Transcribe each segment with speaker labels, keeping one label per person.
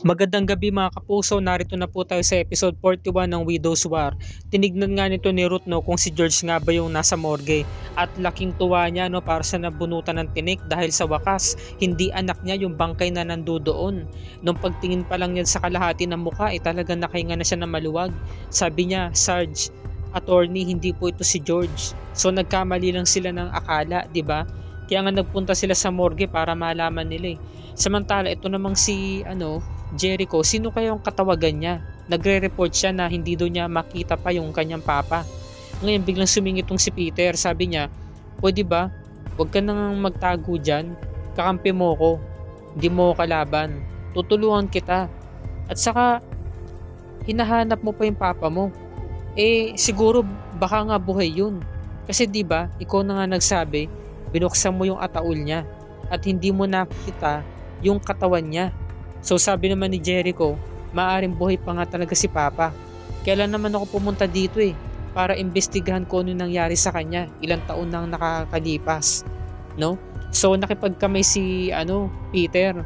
Speaker 1: Magandang gabi mga kapuso, narito na po tayo sa episode 41 ng Widow's War. Tinignan nga nito ni Ruth kung si George nga ba yung nasa morgue at laking tuwa niya para sa nabunutan ng tinik dahil sa wakas hindi anak niya yung bangkay na nandoon. Nung pagtingin pa lang niya sa kalahati ng mukha talagang nakahinga na siya ng maluwag. Sabi niya, Sarge, attorney, hindi po ito si George. So nagkamali lang sila ng akala, di ba? Kaya nga nagpunta sila sa morgue para malaman nila. Samantala ito namang si Jericho, sino kayong katawagan niya? Nagre-report siya na hindi daw niya makita pa yung kanyang papa. Ngayon biglang sumingit tong si Peter, sabi niya, pwede ba? Huwag ka nang magtago dyan. Kakampi mo ko. Hindi mo kalaban. Tutulungan kita. At saka, hinahanap mo pa yung papa mo. Siguro baka nga buhay yun. Kasi di ba ikaw na nga nagsabi, binuksan mo yung ataul niya at hindi mo nakita yung katawan niya. So sabi naman ni Jericho, maaring buhay pa nga talaga si Papa. Kailan naman ako pumunta dito para imbestigahan ko ano nangyari sa kanya. Ilang taon nang nakakalipas, no? So nakipagkamay si Peter.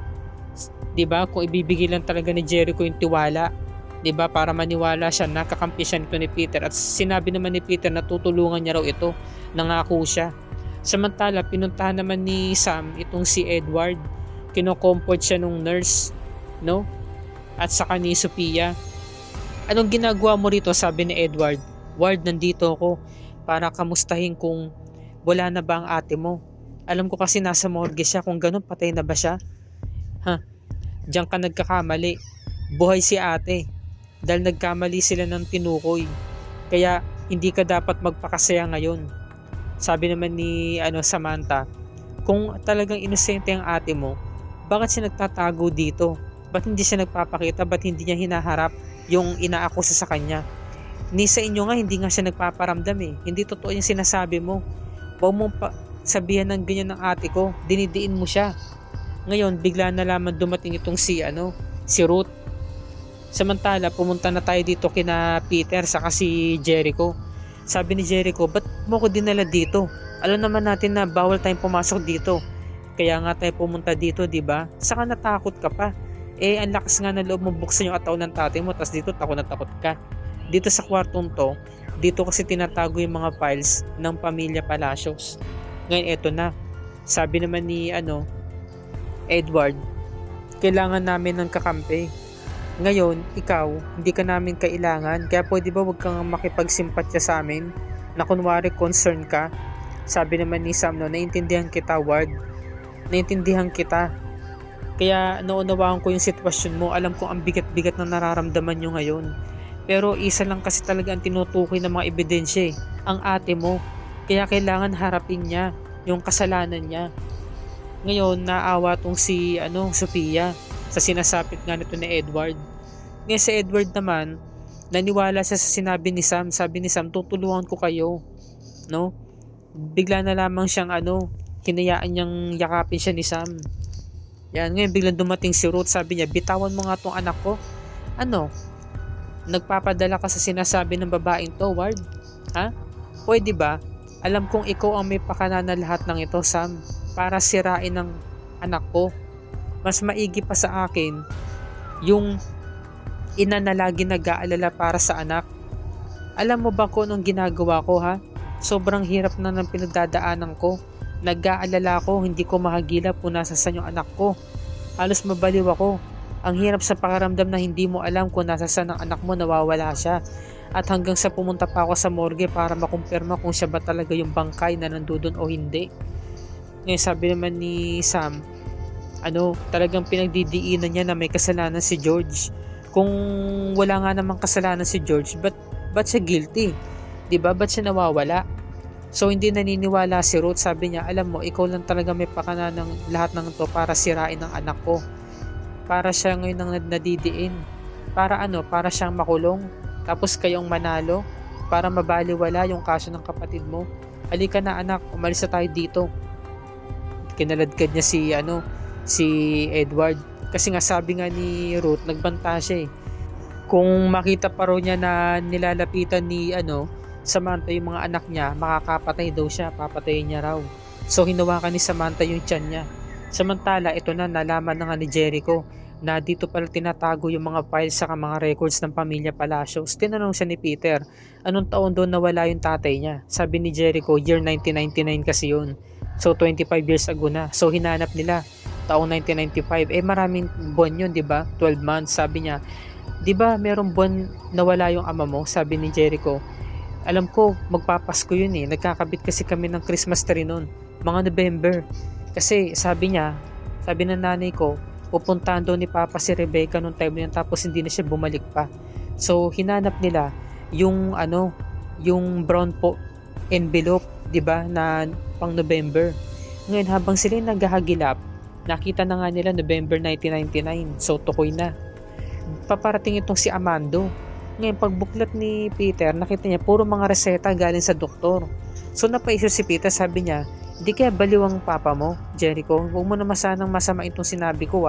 Speaker 1: 'Di ba? Kung ibibigay lang talaga ni Jericho yung tiwala, 'di ba? Para maniwala siya, nakakampi siya nito ni Peter at sinabi naman ni Peter na tutulungan niya raw ito. Nangako siya. Samantala pinuntahan naman ni Sam itong si Edward. Kino-comfort siya nung nurse, no? At saka ni Sophia. Anong ginagawa mo rito? Sabi ni Edward. Ward, nandito ako para kamustahin kung wala na ba ang ate mo. Alam ko kasi nasa morgue siya. Kung ganun, patay na ba siya? Diyan ka nagkakamali. Buhay si ate. Dahil nagkamali sila ng tinukoy. Kaya hindi ka dapat magpakasaya ngayon. Sabi naman ni Samantha, kung talagang inosente ang ate mo, bakit siya nagtatago dito? Ba't hindi siya nagpapakita? Ba't hindi niya hinaharap yung inaakusa sa kanya? Ni sa inyo nga, hindi nga siya nagpaparamdam Hindi totoo yung sinasabi mo. Huwag mong sabihan ng ganyan ng ate ko. Dinidiin mo siya. Ngayon, bigla na lamang dumating itong si Ruth. Samantala, pumunta na tayo dito kina Peter saka si Jericho. Sabi ni Jericho, ba't mo ko dinala dito? Alam naman natin na bawal tayong pumasok dito. Kaya nga tayo pumunta dito, di ba? Saka natakot ka pa. Ang lakas nga ng loob mo buksan yung ataw ng tatay mo, tapos dito takot na takot ka. Dito sa kwartong to, dito kasi tinatago yung mga files ng pamilya Palacios. Ngayon eto na. Sabi naman ni Edward, kailangan namin ng kakampi. Ngayon, ikaw, hindi ka namin kailangan, kaya pwede ba wag kang makipagsimpatya sa amin na kunwari concern ka? Sabi naman ni Sam, naiintindihan kita, Ward. Naiintindihan kita. Kaya naunawaan ko yung sitwasyon mo. Alam ko ang bigat-bigat na nararamdaman nyo ngayon. Pero isa lang kasi talaga ang tinutukoy ng mga ebidensya ang ate mo. Kaya kailangan harapin niya yung kasalanan niya. Ngayon, naawa tong si Sophia sa sinasapit nga nito ni Edward. Ngayon si Edward naman, naniwala siya sa sinabi ni Sam. Sabi ni Sam, tutulungan ko kayo. No? Bigla na lamang siyang hinayaan niyang yakapin siya ni Sam. Yan, ngayon biglang dumating si Ruth, sabi niya, bitawan mo nga tong anak ko. Nagpapadala ka sa sinasabi ng babaeng to, Ward? Pwede ba? Alam kong ikaw ang may pakana na lahat ng ito, Sam, para sirain ng anak ko. Mas maigi pa sa akin yung ina na lagi nag-aalala para sa anak. Alam mo ba kung anong ginagawa ko, Sobrang hirap na ng pinagdadaanan ko. Nag-aalala ako, hindi ko makagilap kung nasaan yung anak ko. Halos mabaliw ako. Ang hirap sa pakiramdam na hindi mo alam kung nasaan ang anak mo, nawawala siya. At hanggang sa pumunta pa ako sa morgue para makumpirma kung siya ba talaga yung bangkay na nandoon o hindi. Ngayon sabi naman ni Sam, talagang pinagdidiinan niya na may kasalanan si George. Kung wala nga namang kasalanan si George, ba't siya guilty? Diba? Ba't siya nawawala? So hindi naniniwala si Ruth. Sabi niya, alam mo, ikaw lang talaga may pakana ng lahat ng to para sirain ang anak ko. Para siya ngayon ang nadidiin. Para siyang makulong. Tapos kayong manalo. Para mabaliwala yung kaso ng kapatid mo. Halika na anak, umalis na tayo dito. Kinaladkad niya si Edward. Kasi nga sabi nga ni Ruth, nagbanta siya Kung makita pa raw niya na nilalapitan ni Samantha yung mga anak niya, makakapatay daw siya, papatayin niya raw. So hinawakan ni Samantha yung tiyan niya. Samantala, ito na, nalaman na nga ni Jericho na dito pala tinatago yung mga files sa mga records ng pamilya Palacios. Tinanong siya ni Peter, anong taon doon nawala yung tatay niya? Sabi ni Jericho, year 1999 kasi yun. So 25 years ago na. So hinanap nila taong 1995. Maraming buwan yun, 'di ba? 12 months. Sabi niya, 'di ba merong buwan nawala yung ama mo? Sabi ni Jericho. Alam ko, magpapasko yun eh. Nagkakabit kasi kami ng Christmas tree noon, mga November. Kasi sabi niya, sabi ng nanay ko, pupuntahan doon ni Papa si Rebecca nung time na yun, tapos hindi na siya bumalik pa. So hinanap nila yung yung brown envelope, 'di ba, na pang November. Ngayon habang sila naghahagilap, nakita na nga nila November 1999. So tukoy na. Paparating itong si Amando. Ngayon pagbuklat ni Peter, nakita niya puro mga reseta galing sa doktor. So napaisip si Peter, sabi niya, di kaya baliw ang papa mo, Jericho? Huwag mo naman sanang masama itong sinabi ko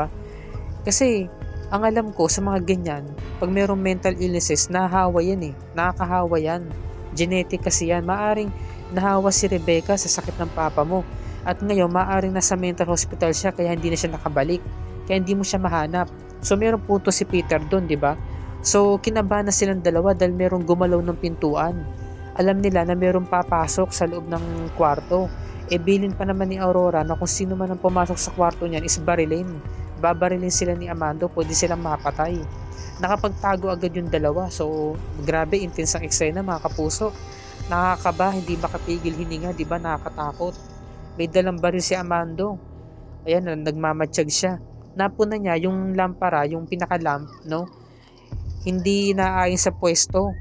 Speaker 1: Kasi ang alam ko sa mga ganyan, pag mayroong mental illnesses, nahahawa yan nakakahawa yan. Genetic kasi yan. Maaring nahawa si Rebecca sa sakit ng papa mo. At ngayon, maaring nasa mental hospital siya kaya hindi na siya nakabalik. Kaya hindi mo siya mahanap. So mayroong punto si Peter doon, di ba? So kinabahan na silang dalawa dahil mayroong gumalaw ng pintuan. Alam nila na mayroong papasok sa loob ng kwarto. Bilin pa naman ni Aurora na kung sino man ang pumasok sa kwarto niyan is barilin. Babarilin sila ni Amando, pwede silang mapatay. Nakapagtago agad yung dalawa. So, grabe, intense ang eksena mga kapuso. Nakakaba, hindi makapigil hininga, di ba? Nakakatakot. May dalang baril si Amando. Ayan, nagmamatsyag siya. Napuna niya yung lampara, yung pinaka-lamp, no? Hindi naayon sa pwesto,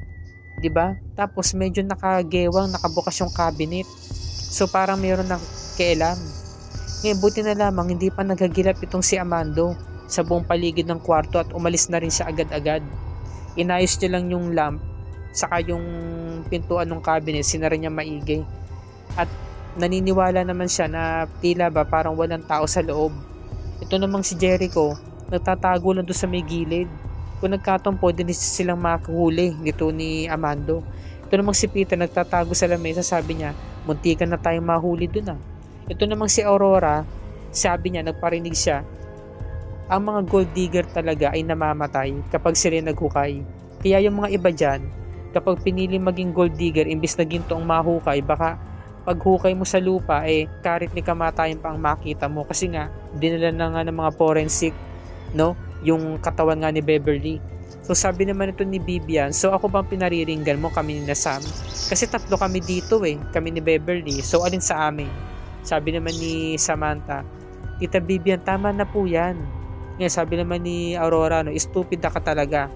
Speaker 1: di ba? Tapos medyo nakagewang, nakabukas yung cabinet. So parang mayroon ng kailam. Ngayon buti na lamang hindi pa naghagilap itong si Amando sa buong paligid ng kwarto at umalis na rin siya agad-agad. Inayos niya lang yung lamp saka yung pintuan ng cabinet, sinara niya maigi. At naniniwala naman siya na tila ba parang walang tao sa loob. Ito namang si Jericho, nagtatago lang doon sa may gilid. Kung nagkataon pwede silang makahuli nito ni Amando. Ito namang si Peter, nagtatago sa lamesa, sabi niya, muntikan na tayong mahuli dun Ito namang si Aurora, sabi niya, nagparinig siya, ang mga gold digger talaga ay namamatay kapag sila naghukay. Kaya yung mga iba dyan, kapag pinili maging gold digger imbis na gintoong mahukay, baka paghukay mo sa lupa karit ni kamatayan pa ang makita mo, kasi nga dinala na nga ng mga forensic, no, yung katawan nga ni Beverly. So sabi naman ito ni Vivian, so ako bang pinariringgan mo, kami ni Sam? Kasi tatlo kami dito kami ni Beverly, so alin sa amin? Sabi naman ni Samantha, Tita Vivian, tama na po yan. Ngayon sabi naman ni Aurora, stupid ka talaga.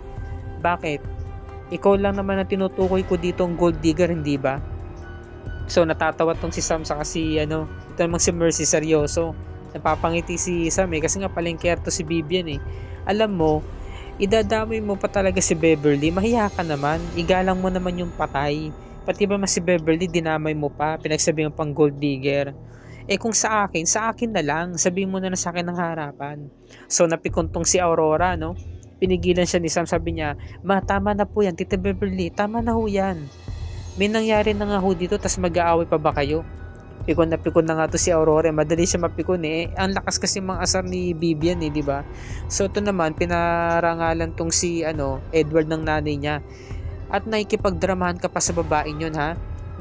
Speaker 1: Bakit? Ikaw lang naman ang tinutukoy ko dito ang gold digger, hindi ba? So natatawa tong si Sam sa kasi ito namang si Mercy seryoso. Napapangiti si Sam kasi nga palengkerto si Vivian Alam mo, idadamay mo pa talaga si Beverly, mahiya ka naman, igalang mo naman yung patay. Pati ba si Beverly, dinamay mo pa, pinagsabi mo pang gold digger. Kung sa akin na lang, sabihin mo na sa akin ng harapan. So napikuntong si Aurora, pinigilan siya ni Sam, sabi niya, ma, tama na po yan, Tita Beverly, tama na ho yan. May nangyari na nga ho dito, tas mag-aaway pa ba kayo? Pikon na nga to si Aurora, madali siya mapikon ang lakas kasi mga asar ni Vivian di ba? So ito naman pinarangalan tong si Edward ng nanay niya. At nakikipagdramahan ka pa sa babaeng yun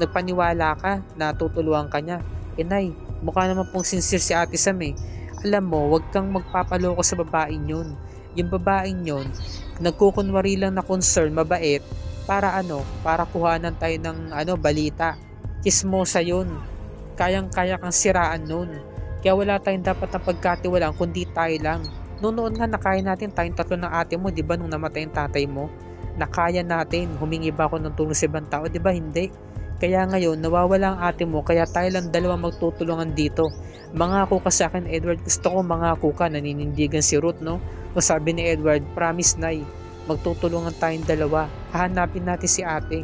Speaker 1: nagpaniwala ka na tutulungan ka niya. Nay, mukha naman pong sincere si Ate Sam Alam mo, wag kang magpapaloko sa babaeng yun. Yung babaeng yun, nagkukunwari lang na concern, mabait, para para kuhanan tayo ng balita. Chismosa yun. Kayang-kaya kang siraan nun. Kaya wala tayong dapat na pagkatiwalaan kundi tayo lang. Noon nga nakaya natin tayong tatlo ng ate mo, di ba, nung namatay ang tatay mo? Nakaya natin. Humingi ba ako ng tulong sa ibang tao? Di ba? Hindi. Kaya ngayon, nawawala ang ate mo, kaya tayo lang dalawa magtutulungan dito. Mangako ka sa akin, Edward. Gusto ko mangako ka. Naninindigan si Ruth, no? O sabi ni Edward, promise, Nay. Magtutulungan tayong dalawa. Hahanapin natin si ate.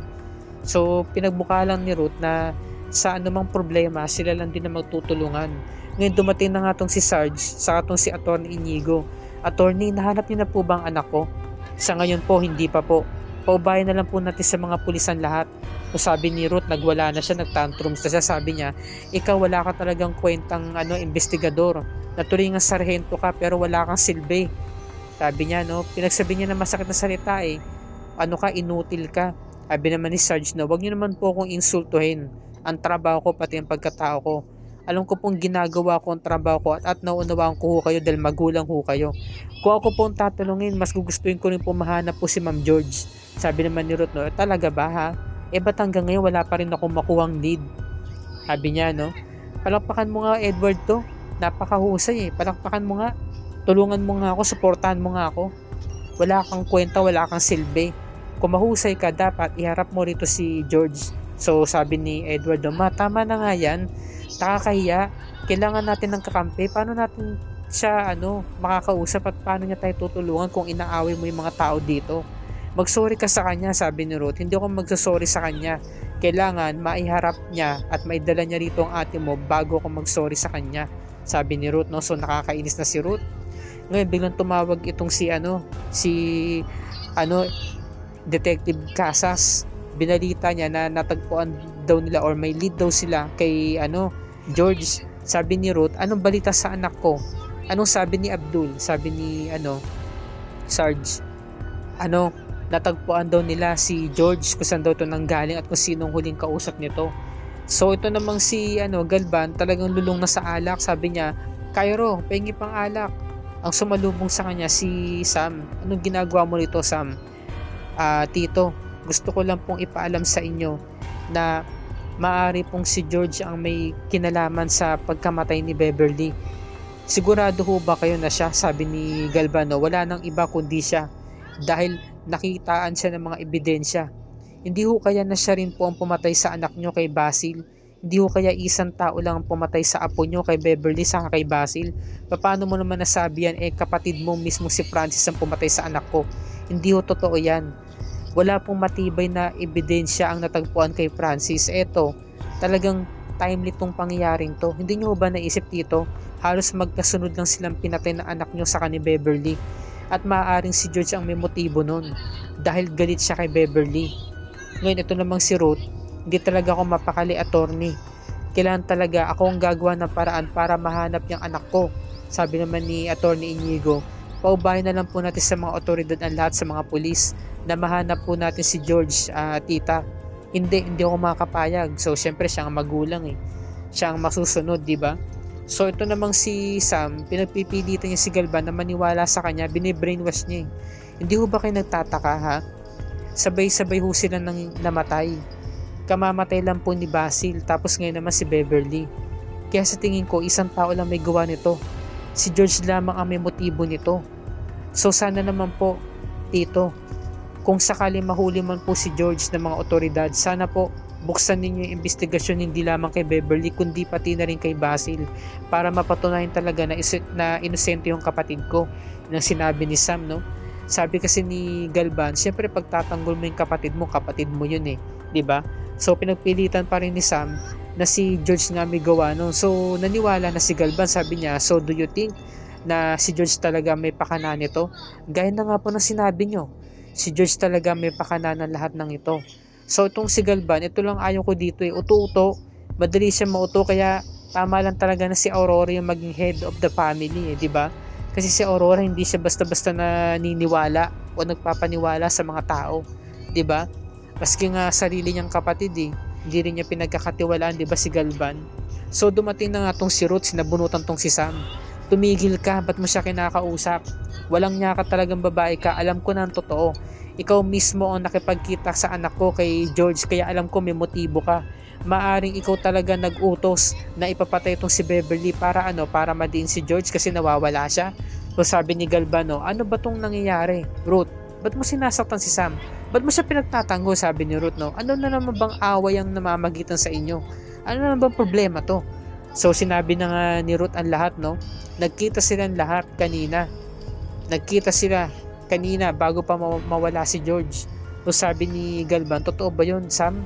Speaker 1: So, pinagbuka lang ni Ruth na sa anumang problema, sila lang din na magtutulungan. Ngayon dumating na nga tong si Sarge, saka tong si Attorney Inigo. Attorney, nahanap niyo na po bang anak ko? Sa ngayon po, hindi pa po. Paubayan na lang po natin sa mga pulisan lahat. O sabi ni Ruth, nagwala na siya, nagtantrums na siya. Sabi niya, ikaw wala ka talagang kwentang investigador. Natuloy nga sarhento ka pero wala kang silbi. Sabi niya, no, pinagsabi niya na masakit na salita eh. Ano ka, inutil ka. Sabi naman ni Sarge na wag niyo naman po akong insultuhin. Ang trabaho ko pati ang pagkatao ko. Alam ko pong ginagawa ko ang trabaho ko at naunawaan ko ho kayo dahil magulang ho kayo. Kung ako pong tatanungin, mas gugustuhin ko rin po mahanap po si Ma'am George. Sabi naman ni Ruth, no, talaga ba ha? Ba't hanggang ngayon wala pa rin ako makuhang lead? Sabi niya, no, palakpakan mo nga Edward to. Napakahusay eh. Palakpakan mo nga. Tulungan mo nga ako, suportahan mo nga ako. Wala kang kwenta, wala kang silbi. Kung mahusay ka, dapat iharap mo rito si George. So sabi ni Edward, tama na nga yan. Nakakahiya. Kailangan natin ng kakampi. Paano natin siya makakausap at paano niya tayo tutulungan kung inaaway mo yung mga tao dito? Magsorry ka sa kanya, sabi ni Ruth. Hindi ako magsasorry sa kanya. Kailangan maiharap niya at maidala niya rito ang ate mo bago ako magsorry sa kanya, sabi ni Ruth, no? So nakakainis na si Ruth. Ngayon biglang tumawag itong si Detective Casas. Binalita niya na natagpuan daw nila or may lead daw sila kay George. Sabi ni Ruth, anong balita sa anak ko? Anong sabi ni Abdul? Sabi ni Sarge, natagpuan daw nila si George kung saan daw ito nanggaling at kung sinong huling kausap nito. So ito namang si Galvan talagang lulong na sa alak. Sabi niya, Cairo, pahingi pang alak. Ang sumalubong sa kanya si Sam. Anong ginagawa mo rito, Sam? Tito, gusto ko lang pong ipaalam sa inyo na maaari pong si George ang may kinalaman sa pagkamatay ni Beverly. Sigurado ho ba kayo na siya? Sabi ni Galvano, wala nang iba kundi siya dahil nakitaan siya ng mga ebidensya. Hindi ho kaya na siya rin po ang pumatay sa anak nyo kay Basil? Hindi ho kaya isang tao lang ang pumatay sa apo nyo kay Beverly saka kay Basil? Paano mo naman nasabi yan? Kapatid mo mismo si Francis ang pumatay sa anak ko. Hindi ho totoo yan. Wala pong matibay na ebidensya ang natagpuan kay Francis. Eto, talagang timely tong pangyayaring to. Hindi nyo ba naisip dito? Halos magkasunod lang silang pinatay na anak nyo sa ni Beverly. At maaaring si George ang may motibo nun dahil galit siya kay Beverly. Ngayon ito namang si Ruth, hindi talaga ako mapakali, attorney. Kailangan talaga ako ang gagawa ng paraan para mahanap yung anak ko. Sabi naman ni Attorney Inigo, paubahin na lang po natin sa mga otoridad ang lahat sa mga pulis na mahanap po natin si George, tita. Hindi ako makakapayag. So syempre siya ang magulang eh. Siya ang masusunod, di ba? So ito namang si Sam, pinagpipilitan niya si Galvan na maniwala sa kanya, binibrainwash niya eh. Hindi ho ba kayo nagtataka ha? Sabay-sabay ho sila nang namatay. Kamamatay lang po ni Basil, tapos ngayon naman si Beverly. Kaya sa tingin ko, isang tao lang may gawa nito. Si George lamang ang may motibo nito. So sana naman po, tito, kung sakali mahuli man po si George ng mga otoridad, sana po buksan ninyo yung investigasyon hindi lamang kay Beverly kundi pati na rin kay Basil para mapatunayan talaga na inosente yung kapatid ko. Nang sinabi ni Sam, no? Sabi kasi ni Galvan, siyempre pagtatanggol mo yung kapatid mo yun eh, di ba? So pinagpilitan pa rin ni Sam na si George nga may gawa no. So naniwala na si Galvan, sabi niya, so do you think na si George talaga may pakana nito? Gaya na nga po ng sinabi nyo, si George talaga may pakana ng lahat ng ito. So itong si Galvan, ito lang ayaw ko dito eh, uto-uto, madali siya mauto, kaya tama lang talaga na si Aurora yung maging head of the family eh, di ba? Kasi si Aurora hindi siya basta-basta naniniwala o nagpapaniwala sa mga tao, di ba? Maski nga sarili niyang kapatid eh, hindi rin niya pinagkakatiwalaan, di ba, si Galvan? So dumating na nga tong si Ruth, sinabunutan tong si Sam. Tumigil ka, ba't mo siya kinakausap? Walang niya ka talagang babae ka, alam ko na ang totoo. Ikaw mismo ang nakipagkita sa anak ko kay George, kaya alam ko may motibo ka. Maaring ikaw talaga nag-utos na ipapatay itong si Beverly para madiin si George kasi nawawala siya. So sabi ni Galvano, ano ba tong nangyayari? Ruth, ba't mo sinasaktan si Sam? Ba't mo siya pinagtatanggol? Sabi ni Ruth, no? Ano na naman bang away ang namamagitan sa inyo? Ano na naman bang problema to? So sinabi na nga ni Ruth ang lahat, no? Nagkita silang lahat kanina. Nagkita sila kanina bago pa mawala si George. So sabi ni Galvan, totoo ba yun, Sam?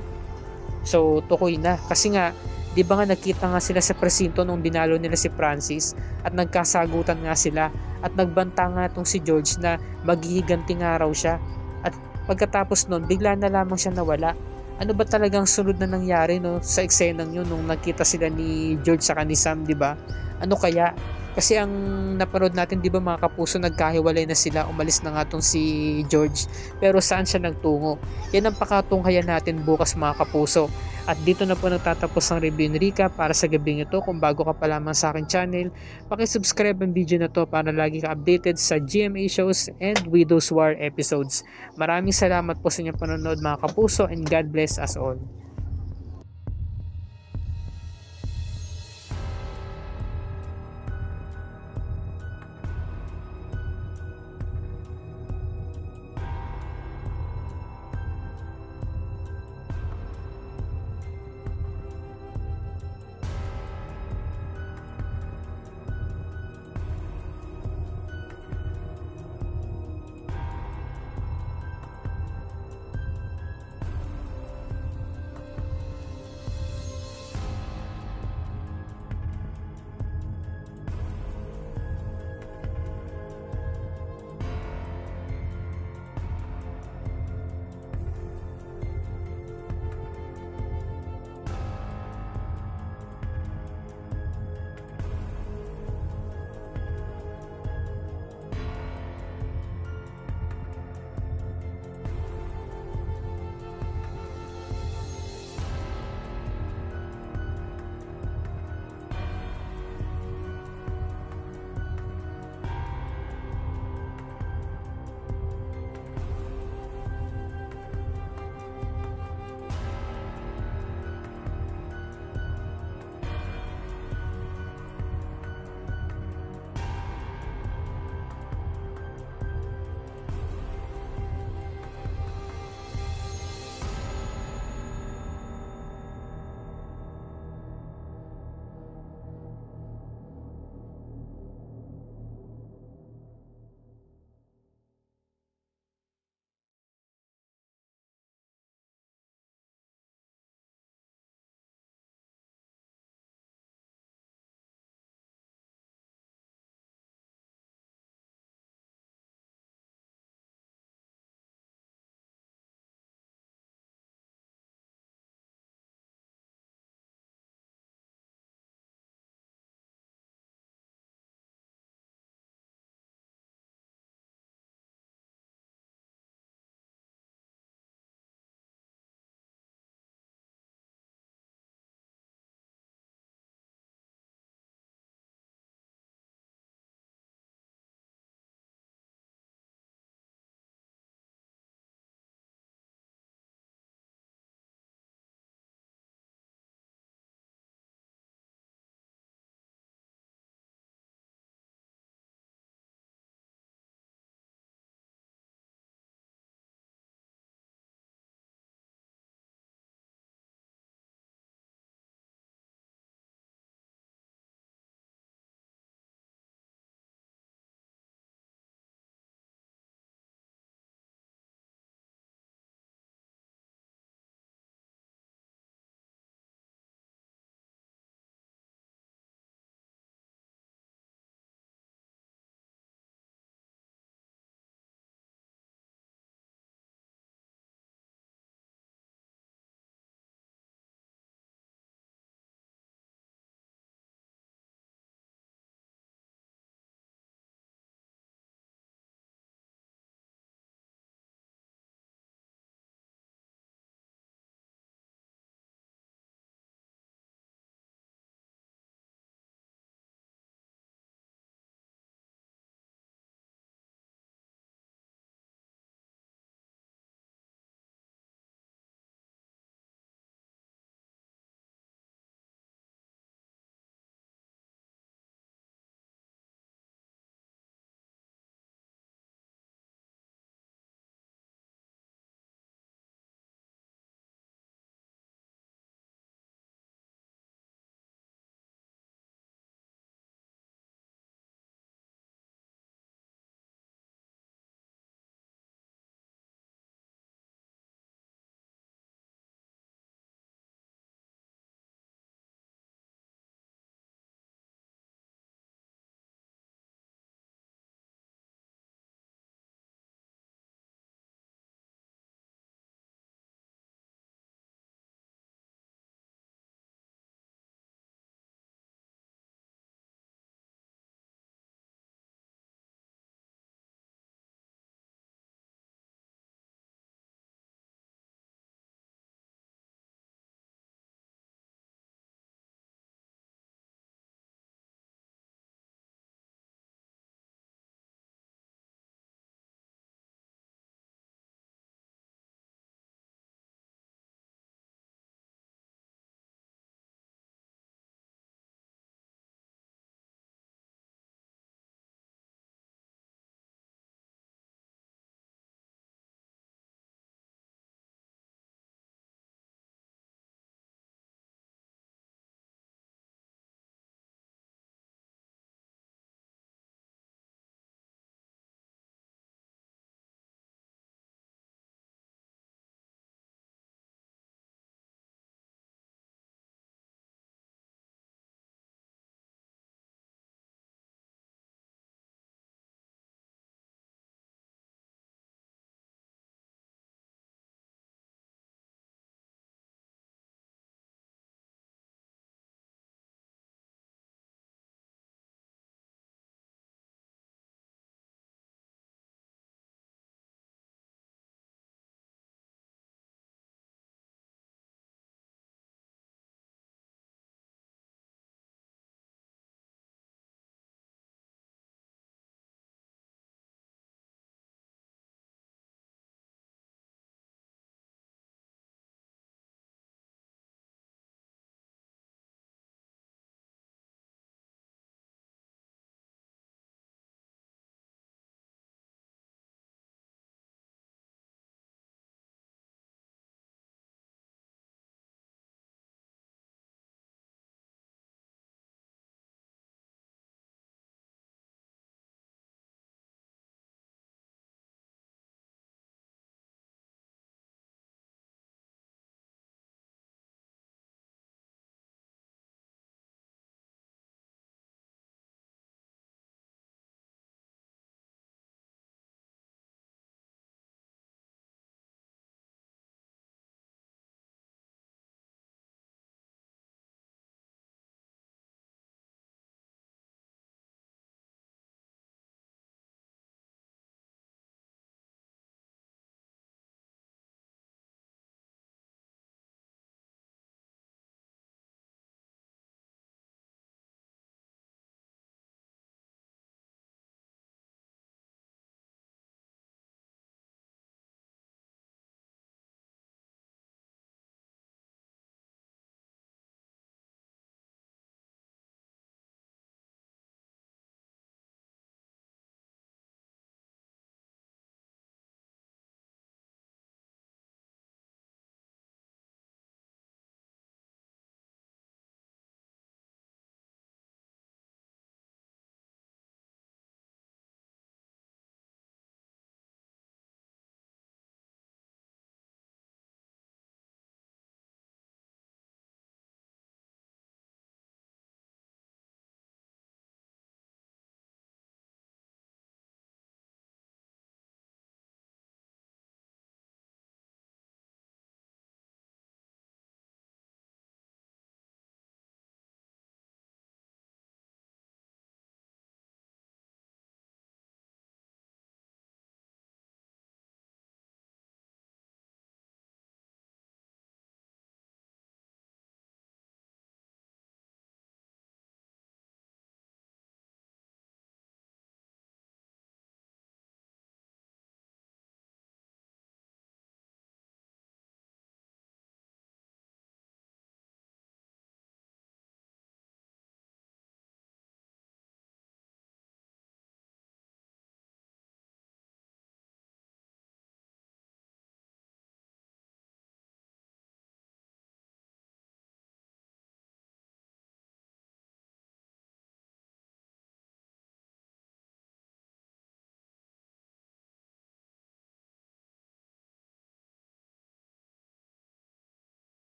Speaker 1: So tukoy na. Kasi nga, di ba nga nagkita nga sila sa presinto nung dinalo nila si Francis at nagkasagutan nga sila at nagbanta nga itong si George na maghihiganti nga raw siya. At pagkatapos nun, bigla na lamang siya nawala. Ano ba talagang sunod na nangyari no, sa eksenang yun nung nagkita sila ni George sa ni Sam, di ba? Ano kaya? Kasi ang napanood natin, di ba mga kapuso, nagkahiwalay na sila, umalis na nga tong si George. Pero saan siya nagtungo? Yan ang pakatunghayan natin bukas mga kapuso. At dito na po nagtatapos ang review ni Rica para sa gabing ito. Kung bago ka pa lamang sa akin channel, subscribe ang video na to para lagi ka updated sa GMA shows and Widows War episodes. Maraming salamat po sa inyong panonood mga kapuso, and God bless us all.